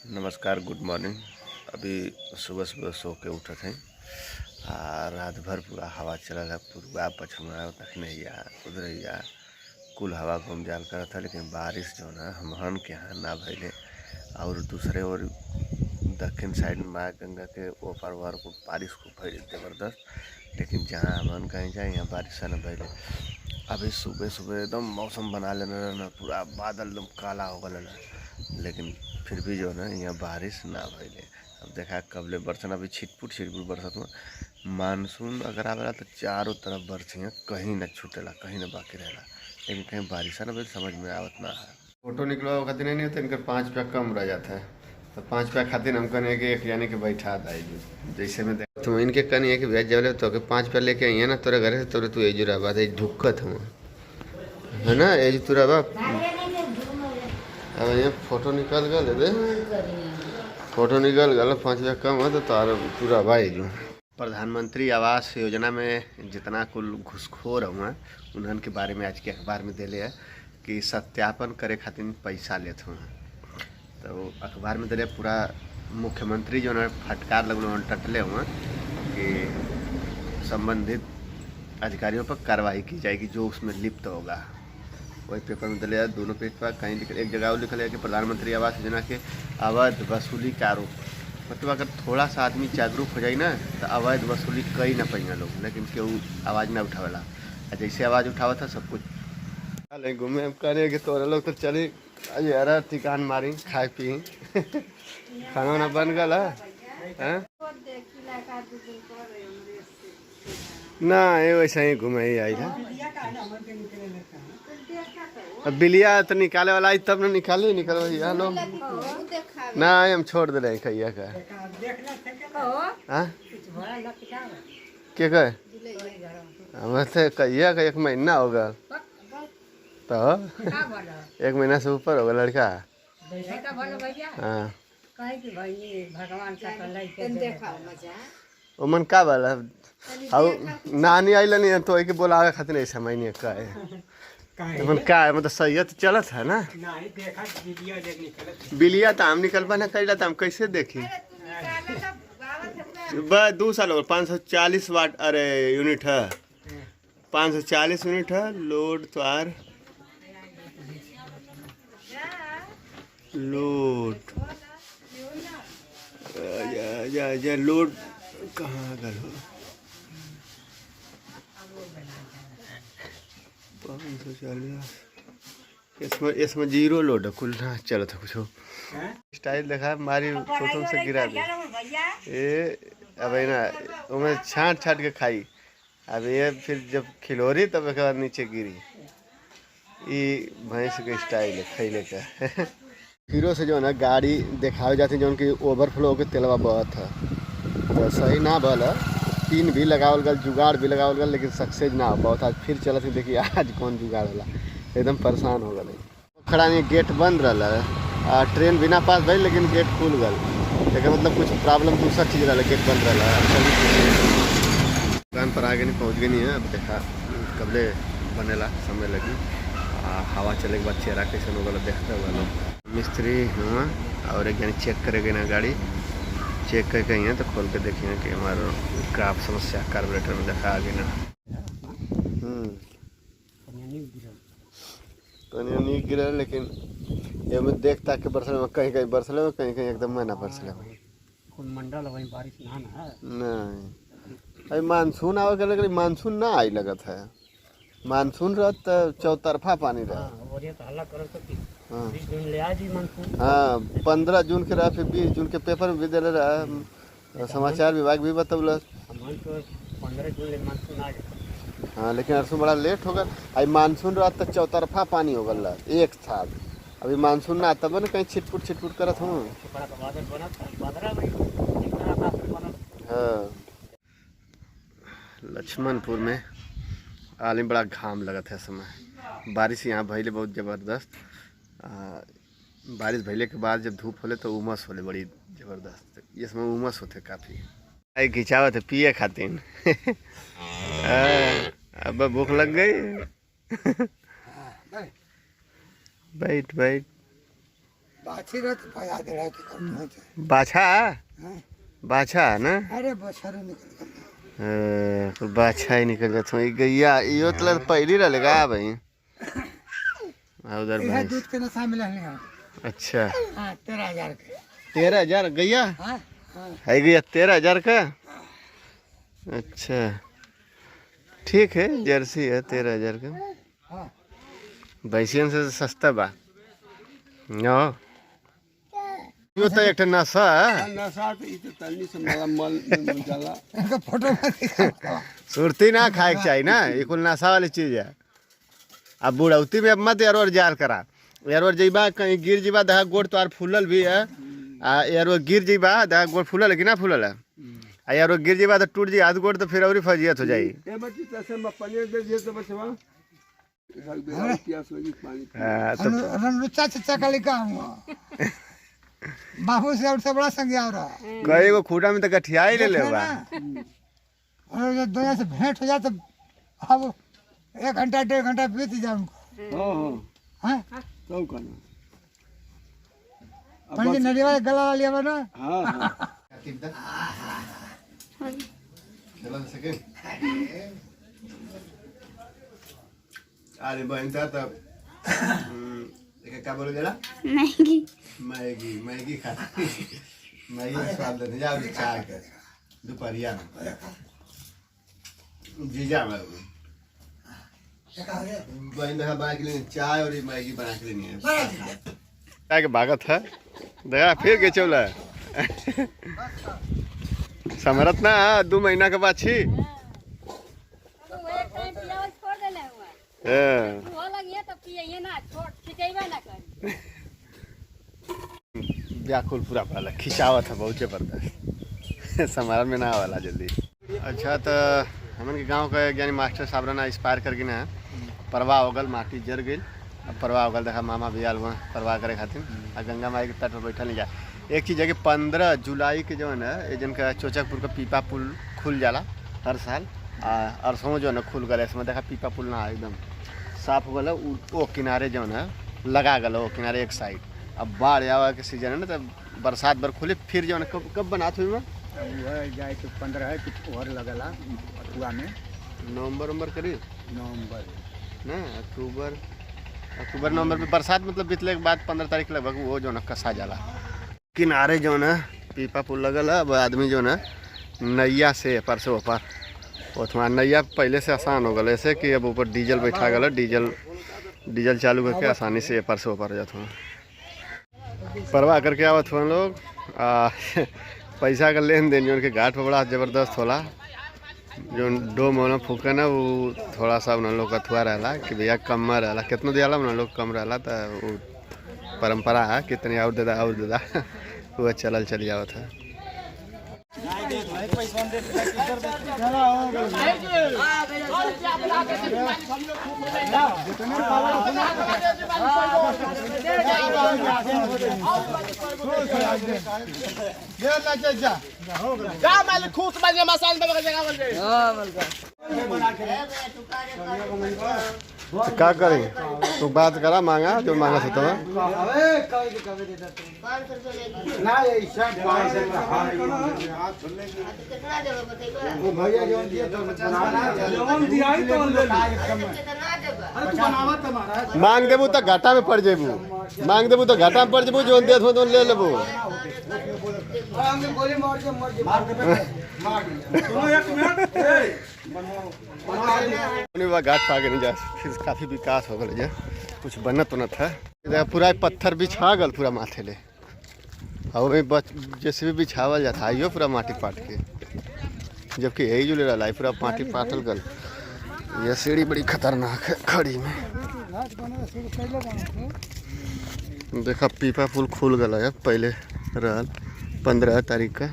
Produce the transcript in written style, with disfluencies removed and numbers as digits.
नमस्कार, good morning. अभी सुबह सुबह सो के उठे थे। रात भर पूरा हवा चला था, पूरा पछुआ दखनैया उधरैया कुल हवा घूम जाल करा था। लेकिन बारिश जो ना हमहन के यहाँ ना भइले। और दूसरे और दक्षिण साइड में माँ गंगा के ओपार वार को बारिश को भइल जबरदस्त। लेकिन जहाँ हमन कहीं जाए यहाँ बारिश न भइले। अभी सुबह सुबह एकदम मौसम बना लेना ना, पूरा बादल एकदम काला हो गल, लेकिन फिर भी जो ना यहाँ बारिश ना भइले। अब देखा कबले बरसन, अभी छिटपुट बरसत में। मानसून अगर आवेला तो चारों तरफ बरसियाँ, कहीं न छूटेला, कहीं न बाकी रहेला। लेकिन कहीं बारिश ना भइल समझ में आवत ना है। फोटो निकलवा खातिर नहीं होता, इनका 5 रुपया कम रह जाता है। तो 5 रुपया खातिर हम कहने कि एक यानी कि बैठा था जैसे में तुम इनके कहनी है कि भैया जब तो 5 रुपया लेके आई है ना तोरे घर से, तोरे तू एजू रहा बात ढुक्कत हम है ना, एज तू रहा। अब ये फोटो निकल गए दे, फोटो निकल गया 5 रुपया कम है तो तार पूरा भाई जो प्रधानमंत्री आवास योजना में जितना कुल घुसखोर हुआ उन्हन के बारे में आज के अखबार में दिले है कि सत्यापन करे खातिर पैसा लेते हुए। तो अखबार में दिले पूरा मुख्यमंत्री जो है फटकार लगल टटले हुए कि संबंधित अधिकारियों पर कार्रवाई की जाएगी जो उसमें लिप्त होगा। वही पेपर में दिले दोनों पेज पर कहीं लिखल, एक जगह लिखल है कि प्रधानमंत्री आवास योजना के अवैध वसूली का आरोप। मतलब अगर थोड़ा सा आदमी जागरूक हो जाए ना तो अवैध वसूली कई ना पाइए लोग, लेकिन केहू आवाज़ ना उठावेला। जैसे आवाज़ उठावा था सब कुछ चले घूमे करे कि तोरा लोग तो चले यार ठिकान मारी खाए पी खाना वाना बन गल है ना, ये वैसे ही घूमे ही आई था। अब बिलिया तो निकाले वाला आई तब ना निकाले निकल लो ना, हम छोड़ दे रहे कैया का के कहे हम कैया का 1 महीना होगा तो 1 महीना से ऊपर होगा लड़का। हाँ ओमन का वाला नानी आई नहीं तो के बोलावे खातिर ऐसा महीने का है का है, मतलब सही चलत है ना। बिलिया तो हम निकल पाना कैला तो हम कैसे देखी। बस 2 साल हो 540 वाट अरे यूनिट है, 540 यूनिट है लोड त्वार लोड या लोड कहाँ गल हो 540 इसमें जीरो लोड है कुल ना चलो था कुछ स्टाइल देखा मारी फोटो से गिरा दे ये। अब ना उमें छाट छाट के खाई। अब ये फिर जब खिलोरी तब एक बार नीचे गिरी। ये भैंस के स्टाइल है खैले का हीरो से जो है ना गाड़ी दिखाई जाती जो उनकी ओवरफ्लो होकर तेलवा बहुत है तो सही ना बल है। पिन भी लगावल गल, जुगाड़ भी लगावल गल, लेकिन सक्सेस ना हो बहुत। आज फिर चलत है, देखिए आज कौन जुगाड़ होला, एकदम परेशान हो गए। खड़ा नहीं, गेट बंद रहा है, ट्रेन बिना पास भाई लेकिन गेट खुल गल, लेकिन मतलब कुछ प्रॉब्लम दूसरा चीज़ रहा, गेट बंद रहा। दुकान पर आगे नहीं पहुँच गई नहीं है। अब देखा कबले बनेला समय लगी, हवा चले के बाद चेहरा कैसे हो गल देखते हुआ लोग। मिस्त्री हुआ और एक जन चेक करेगा ना गाड़ी, चेक करके आई हैं तो खोल के देखिए कि हमारा क्राफ समस्या कार्बोरेटर में देखा आगे ना नहीं गिरा। लेकिन ये में देखता कि बरसले में कहीं कहीं बरसले में कहीं कहीं एकदम महीना बरसले में मंडल वही बारिश ना है नहीं। अभी मानसून आवे के लेकिन मानसून ना आई लगत है। मानसून रहा तो चौतरफा पानी रहा। हाँ 15 जून के रहा, फिर 20 जून के पेपर में भी दे रहा, समाचार विभाग भी बतौल 15 जून मानसून आ गया। हाँ लेकिन अरसों बड़ा लेट होगा। अभी मानसून रहा तो चौतरफा पानी हो गल एक साथ। अभी मानसून ना तब ना कहीं छिटपुट करत हूँ। हाँ लक्ष्मणपुर में आली बड़ा घाम लगत है समय। बारिश यहाँ भैले बहुत ज़बरदस्त। बारिश भैले के बाद जब धूप होले तो उमस होले बड़ी ज़बरदस्त। इसमें उमस होते काफ़ी। खिंचावत है पिए खातिर अब भूख लग गई बैठ बैठ बाछी रह तो फया दे रहा तो बाछा हाँ बाछा है ना अरे बछरू निकल तो बाछा ही निकल जाता हूँ गैया यो तो पहली रहेगा भाई उधर यह भैंस दूध के नशा मिला है अच्छा हाँ 13,000 के 13,000 गैया हाँ हाँ है गैया 13,000 का अच्छा ठीक है जर्सी है 13,000 का हाँ भैंसियन से सस्ता बा नो यो तो एक नशा है नशा तो ई तो तन्नी से मला मल जाला इनका फोटो मत दिखाओ सुरती ना खाए के चाहिए ना ये कुल नशा वाली चीज है अब बुढ़ौती में अब मत एरवर जार करा एरवर जइबा कहीं गिर जीबा दहा गोड़ तो फूलल भी है आ एरवर गिर जइबा दहा गोड़ फूलल है कि ना फूलल है आ एरवर गिर जइबा तो टूट जी हाथ गोड़ तो फिर और फजियत हो जाई ए बच्ची तसे म पनीर दे दिए तो बचवा प्यास लगी पानी तो रमरुचा चचा का लिखा हुआ बाबू से और से बड़ा संज्ञा हो रहा कई गो खूटा में तो गठिया ही ले लेबा और जब दुनिया से भेंट हो जाए तो अब 1 घंटा 1.5 घंटा बीत जाए उनको हां हाँ तो कहना पंडित नदिया वाले गला वाली अब ना हां अरे बहन तो क्या बोलो जरा मैगी मैगी मैगी खाती मैगी का स्वाद लेते जाओ चाय के दोपहरिया में जीजा में बहन देखा बना के लिए चाय और मैगी बना के लेनी है चाय के भागत है देखा फिर के चौला समरत ना 2 महीना के बाद छी व्याकुल पूरा पड़ा खिंचावत है बहुत जबरदस्त समारोह में ना वाला जल्दी अच्छा तो हमन के गांव का यानी मास्टर साहब ना एक्सपायर करके ना परवा होगल माटी जर गई अब परवा होगल देखा मामा भी आल परवा करे खातिर आ गंगा माई के तट पर बैठल नहीं जा एक चीज़ है कि 15 जुलाई के जो है ना जिनका चोचकपुर का पीपा पुल खुल जाला हर साल अरसों जो है ना खुल गए इसमें देखा पीपा पुल ना एकदम साफ हो गल वो किनारे जो है लगा गल वो किनारे एक साइड अब बाढ़ आवा के सीजन है ना तब बरसात बर खुले फिर जो है कब बनात हुई में वह जाए तो 15 है कुछ और लगला अथुआ में नवंबर करीब नवंबर ना अक्टूबर नवंबर में बरसात मतलब बीतने के बाद 15 तारीख लगभग वो जो ना कसा जाला किनारे जो ना पीपा पुल लगल है अब आदमी जो ना नैया से पर से ऊपर उतना नैया पहले से आसान हो गल ऐसे कि अब ऊपर डीजल बैठा गल डीजल चालू करके आसानी से पर से ऊपर जाता हूँ परवाह करके आवत हुआ लोग पैसा का लेन देन जो उनके घाट पर बड़ा ज़बरदस्त होला जो डोम होला फूके ना वो थोड़ा सा उन लोग अथुआ रहला कि भैया कम रहला कितना दियाला उन लोग कम रहला तो वो परंपरा है कितनी और देदा वो चली आवत है तो क्या करें तू बात करा मांगा जो मांगा था तुम्हें मांग देबू तो घाटा में पड़ जेबू मांग देबू तो घाटा में पड़ जेबू जो दे तो ले लेबू घाट पा के नहीं जा फिर काफी विकास हो गया कुछ बनत उनत है पूरा पत्थर बिछा गल पूरा माथे ले और जैसे भी बिछावल जाता है यो पूरा माटी पाट के जबकि यही जो ले रहा है पूरा माटी पाटल गल ये सीढ़ी बड़ी खतरनाक है खड़ी में देखा पीपा पुल खुल गया है पहले रहल 15 तारीख का